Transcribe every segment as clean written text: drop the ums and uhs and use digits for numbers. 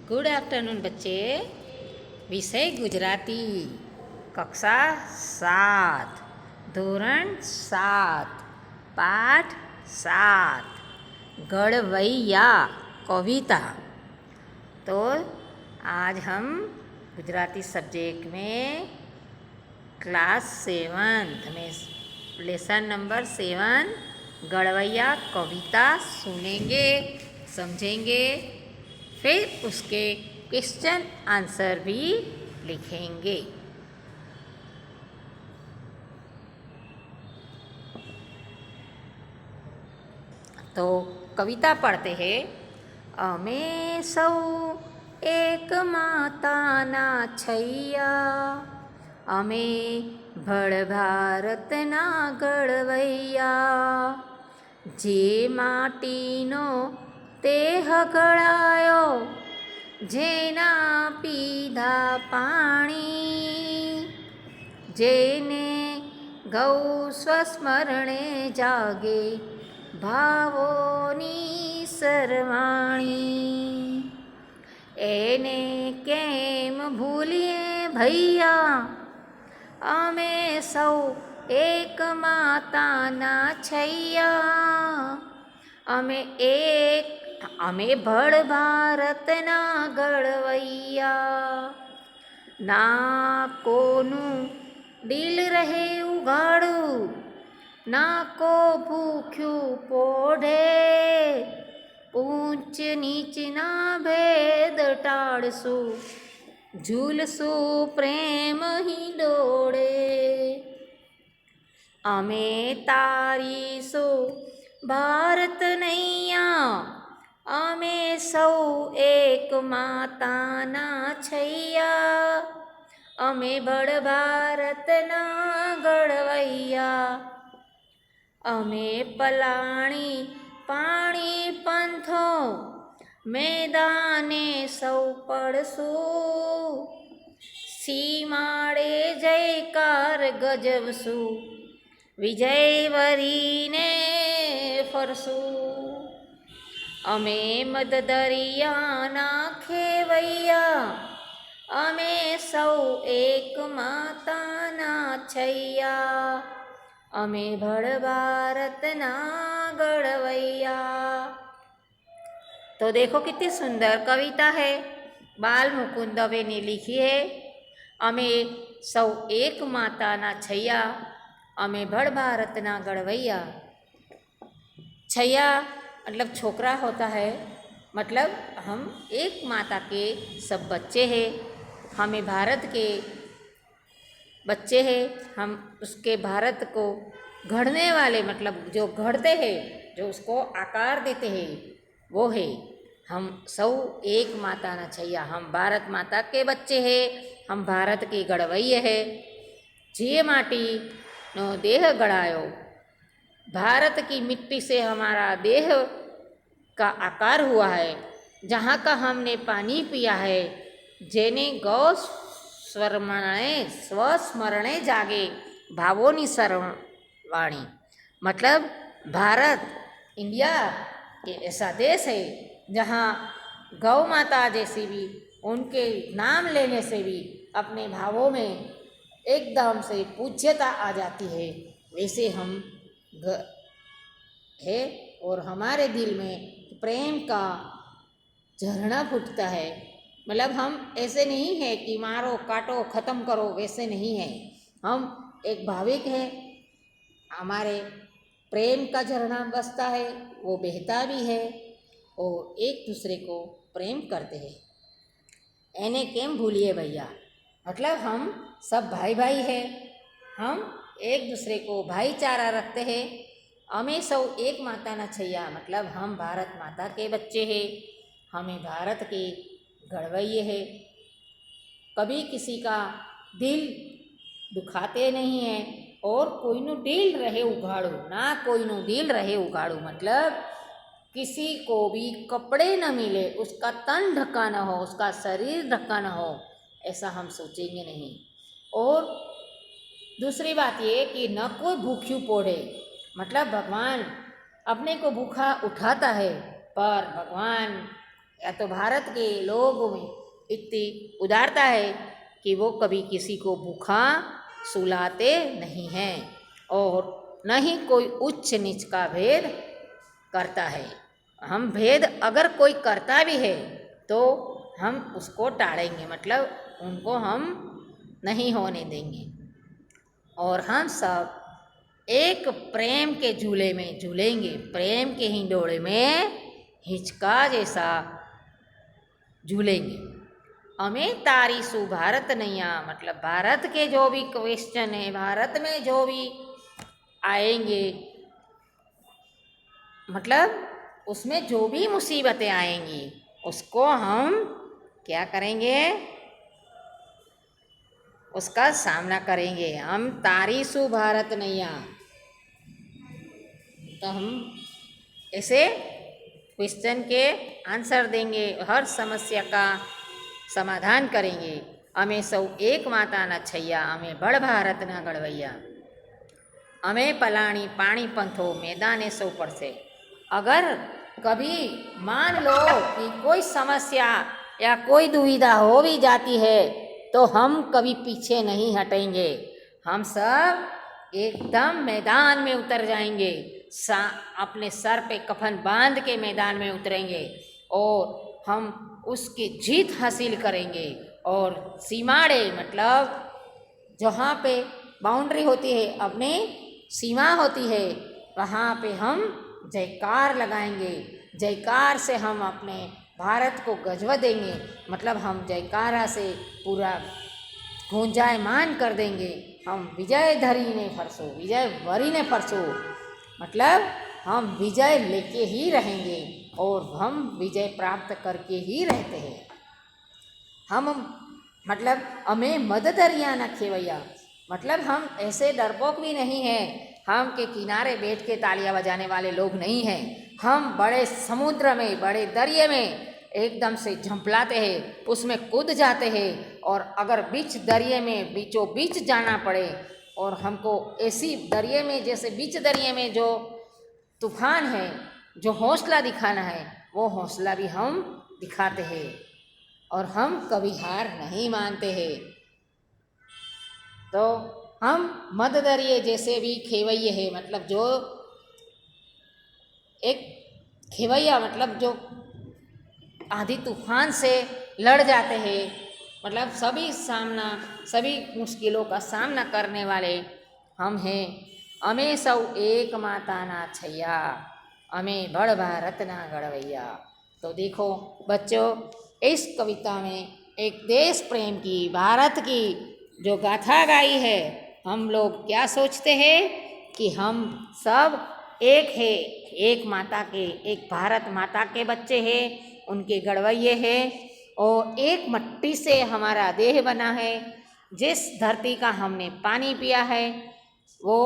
Good afternoon બચ્ચે. વિષય ગુજરાતી, કક્ષા 7, ધોરણ 7, पाठ 7, गढ़वैया कविता. तो आज हम गुजराती सब्जेक्ट में क्लास 7 में लेसन नंबर 7 गढ़वैया कविता सुनेंगे, समझेंगे, फिर उसके क्वेश्चन आंसर भी लिखेंगे. तो कविता पढ़ते हैं. अमे सौ एक माताना छैया, अमे भड़ भारतना गढ़वैया, जे माटीनो तेह गळायो, जेना पीधा पाणी, जेने गौ स्वस्मरणे जागे, भावोनी सरवाणी. एने केम भूलिए भैया, अमे सौ एक माताना छैया, अमे भड़ भारतना गढ़वैया. ना कोनु दिल रहे उगाड़ू, ना को भूख्यू पोढ़े, ऊंच नीच ना भेद टाड़सू, झूलसू प्रेम ही डोड़े. अमे तारीसु भारत नैया, अमे सौ एक माताना छैया, अमे भड़ भारतना गढ़वैया. अमे पलाणी पाणी पंथो, मैदाने सौ पड़सू, सीमाड़े जयकार गजवसू, विजय वरीने फरसू. अमे मद दरियाना खेवैया, अमे सौ एक माताना छैया, अमे भड़ भारतना गढ़वैया. तो देखो कितनी सुंदर कविता है, बाल मुकुंद दवे ने लिखी है. अमे सौ एक माताना छैया, अमे भड़ भारतना गढ़वैया. छैया मतलब छोकरा होता है, मतलब हम एक माता के सब बच्चे हैं. हमें भारत के बच्चे हैं, हम उसके भारत को गढ़ने वाले, मतलब जो गढ़ते हैं, जो उसको आकार देते हैं, वो है हम सौ एक माता ना छैया. हम भारत माता के बच्चे हैं, हम भारत के गढ़वैये हैं. जे माटी नो देह गढ़ायो, भारत की मिट्टी से हमारा देह का आकार हुआ है, जहाँ का हमने पानी पिया है, जेने गौ स्वस्मरणे जागे, भावोनी सरवाणी. मतलब भारत इंडिया एक ऐसा देश है जहाँ गौ माता जैसी भी उनके नाम लेने से भी अपने भावों में एकदम से पूज्यता आ जाती है. वैसे हम है और हमारे दिल में प्रेम का झरना फूटता है. मतलब हम ऐसे नहीं है कि मारो काटो ख़त्म करो, वैसे नहीं है. हम एक भाविक है, हमारे प्रेम का झरना बसता है, वो बहता भी है और एक दूसरे को प्रेम करते हैं. एने केम भूलिए भैया, मतलब हम सब भाई भाई है, हम एक दूसरे को भाईचारा रखते हैं. अमे सौ एक माता ना छैया, मतलब हम भारत माता के बच्चे हैं, हमें भारत के गढ़वैये हैं. कभी किसी का दिल दुखाते नहीं हैं और कोईनु दिल रहे उघाड़ू, ना कोईनु दिल रहे उघाड़ू. मतलब किसी को भी कपड़े न मिले, उसका तन ढका न हो, उसका शरीर ढका न हो, ऐसा हम सोचेंगे नहीं. और दूसरी बात ये कि न कोई भूख्यू पोढ़े, मतलब भगवान अपने को भूखा उठाता है, पर भगवान या तो भारत के लोगों में इतनी उदारता है कि वो कभी किसी को भूखा सुलाते नहीं हैं और न ही कोई उच्च नीच का भेद करता है। हम भेद अगर कोई करता भी है तो हम उसको टाड़ेंगे, मतलब उनको हम नहीं होने देंगे। और हम सब एक प्रेम के झूले में झूलेंगे, प्रेम के हिंडोले में हिचका जैसा झूलेंगे। हमें तारीसु भारत नैया, मतलब भारत के जो भी क्वेश्चन है, भारत में जो भी आएंगे, मतलब उसमें जो भी मुसीबतें आएंगी उसको हम क्या करेंगे, उसका सामना करेंगे। हम तारीसु भारत नैया, तो हम ऐसे क्वेश्चन के आंसर देंगे, हर समस्या का समाधान करेंगे। अमे सौ एक माता न छैया, अमे बड़ भारत न गढ़वैया, अमे पलाणी पानी पंथो मैदाने सौ पड़से। अगर कभी मान लो कि कोई समस्या या कोई दुविधा हो भी जाती है तो हम कभी पीछे नहीं हटेंगे, हम सब एकदम मैदान में उतर जाएंगे, अपने सर पे कफन बांध के मैदान में उतरेंगे और हम उसकी जीत हासिल करेंगे। और सीमाड़े मतलब जहाँ पे बाउंड्री होती है, अपनी सीमा होती है, वहाँ पे हम जयकार लगाएंगे, जयकार से हम अपने भारत को गजवा देंगे, मतलब हम जयकारा से पूरा गूंजायमान कर देंगे। हम विजय धरी ने फरसो, विजय वरी ने फरसो, मतलब हम विजय लेके ही रहेंगे और हम विजय प्राप्त करके ही रहते हैं। हम मतलब हमें मददरिया न खेवैया, मतलब हम ऐसे डरपोक भी नहीं हैं, हम के किनारे बैठ के तालियां बजाने वाले लोग नहीं हैं। हम बड़े समुद्र में, बड़े दरिया में एकदम से झंपलाते हैं, उसमें कूद जाते हैं और अगर बीच दरिया में बीचों बीच जाना पड़े और हमको ऐसी दरिया में, जैसे बीच दरिया में जो तूफान है, जो हौसला दिखाना है वो हौसला भी हम दिखाते हैं और हम कभी हार नहीं मानते हैं। तो हम मद दरिए जैसे भी खेवैये है, मतलब जो एक खेवैया मतलब जो आधी तूफान से लड़ जाते हैं, मतलब सभी मुश्किलों का सामना करने वाले हम हैं। अमे सौ एक माता ना छैया, अमे बड़ भारत ना गढ़वैया। तो देखो बच्चों, इस कविता में एक देश प्रेम की, भारत की जो गाथा गाई है, हम लोग क्या सोचते हैं कि हम सब एक है, एक माता के, एक भारत माता के बच्चे हैं, उनके गढ़वैये हैं और एक मट्टी से हमारा देह बना है। जिस धरती का हमने पानी पिया है वो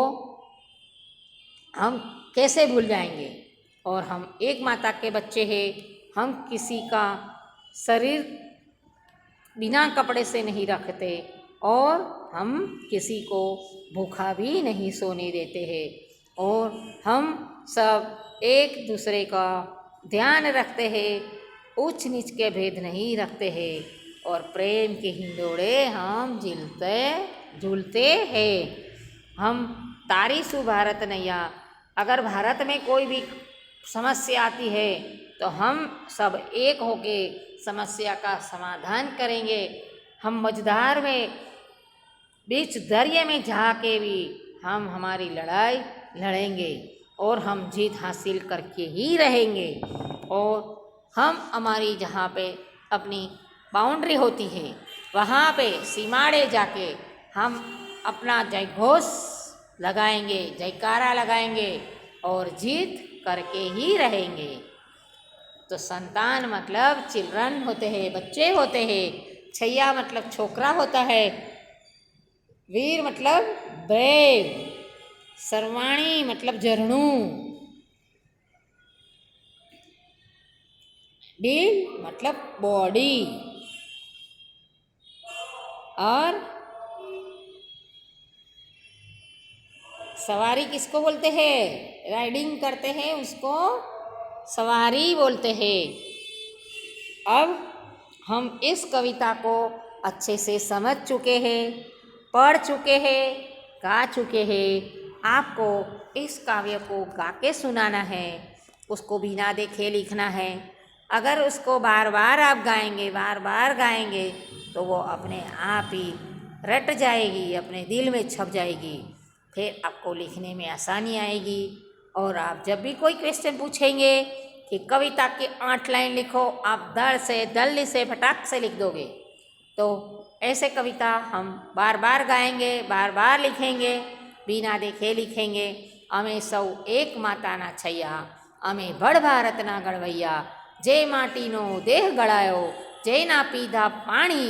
हम कैसे भूल जाएंगे। और हम एक माता के बच्चे हैं, हम किसी का शरीर बिना कपड़े से नहीं रखते और हम किसी को भूखा भी नहीं सोने देते हैं और हम सब एक दूसरे का ध्यान रखते हैं, ऊंच नीच के भेद नहीं रखते हैं और प्रेम के हिंडोले हम झूलते हैं। हम तारीसु भारत नैया, अगर भारत में कोई भी समस्या आती है तो हम सब एक होके समस्या का समाधान करेंगे। हम मझधार में बीच दरिया में जाके भी हम हमारी लड़ाई लड़ेंगे और हम जीत हासिल करके ही रहेंगे। और हम हमारी जहाँ पे अपनी बाउंड्री होती है वहाँ पे सीमाड़े जाके हम अपना जयघोष लगाएंगे, जयकारा लगाएंगे और जीत करके ही रहेंगे। तो संतान मतलब चिल्ड्रन होते हैं, बच्चे होते हैं, छैया मतलब छोकरा होता है, वीर मतलब ब्रेव, सर्वाणी मतलब झरनू, डील मतलब बॉडी और सवारी किसको बोलते हैं, राइडिंग करते हैं उसको सवारी बोलते हैं। अब हम इस कविता को अच्छे से समझ चुके हैं, पढ़ चुके हैं, गा चुके हैं। आपको इस काव्य को गा के सुनाना है, उसको बिना देखे लिखना है। अगर उसको बार बार आप गाएंगे, बार बार गाएंगे, तो वो अपने आप ही रट जाएगी, अपने दिल में छप जाएगी। फिर आपको लिखने में आसानी आएगी। और आप जब भी कोई क्वेश्चन पूछेंगे कि कविता की 8 लाइन लिखो, आप दड़ से जल्दी से फटाक से लिख दोगे। तो ऐसे कविता हम बार बार गाएंगे, बार बार लिखेंगे, बिना देखे लिखेंगे। अमे सौ एक माताना छैया, अमे बड़ भारतना गढ़वैया, जे माटीनो देह गड़ायो, जेना पीधा पाणी,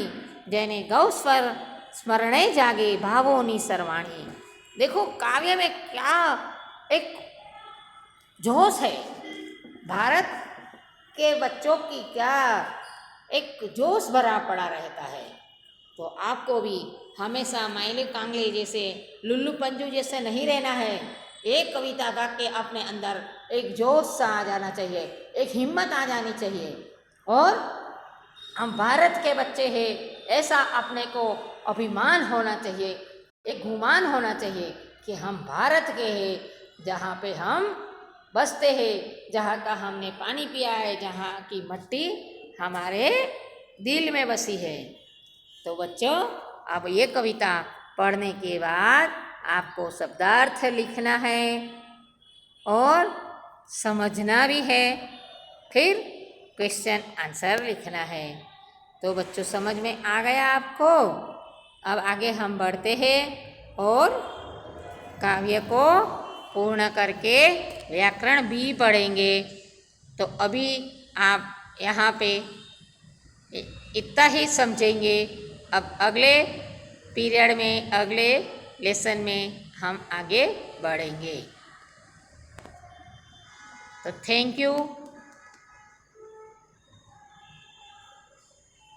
जेने गौ स्वर स्मरणे जागे भावोनी सरवाणी। देखो काव्य में क्या एक जोश है, भारत के बच्चों की क्या एक जोश भरा पड़ा रहता है। तो आपको भी हमेशा माइले कांगले जैसे, लुल्लू पंजू जैसे नहीं रहना है। एक कविता गा के अपने अंदर एक जोश सा आ जाना चाहिए, एक हिम्मत आ जानी चाहिए। और हम भारत के बच्चे हैं, ऐसा अपने को अभिमान होना चाहिए, एक गुमान होना चाहिए कि हम भारत के हैं, जहाँ पे हम बसते हैं, जहाँ का हमने पानी पिया है, जहाँ की मिट्टी हमारे दिल में बसी है। तो बच्चों, अब ये कविता पढ़ने के बाद आपको शब्दार्थ लिखना है और समझना भी है, फिर क्वेश्चन आंसर लिखना है। तो बच्चों, समझ में आ गया आपको? अब आगे हम बढ़ते हैं और काव्य को पूर्ण करके व्याकरण भी पढ़ेंगे। तो अभी आप यहाँ पे इतना ही समझेंगे। अब अगले पीरियड में, अगले लेसन में हम आगे बढ़ेंगे। तो थैंक यू।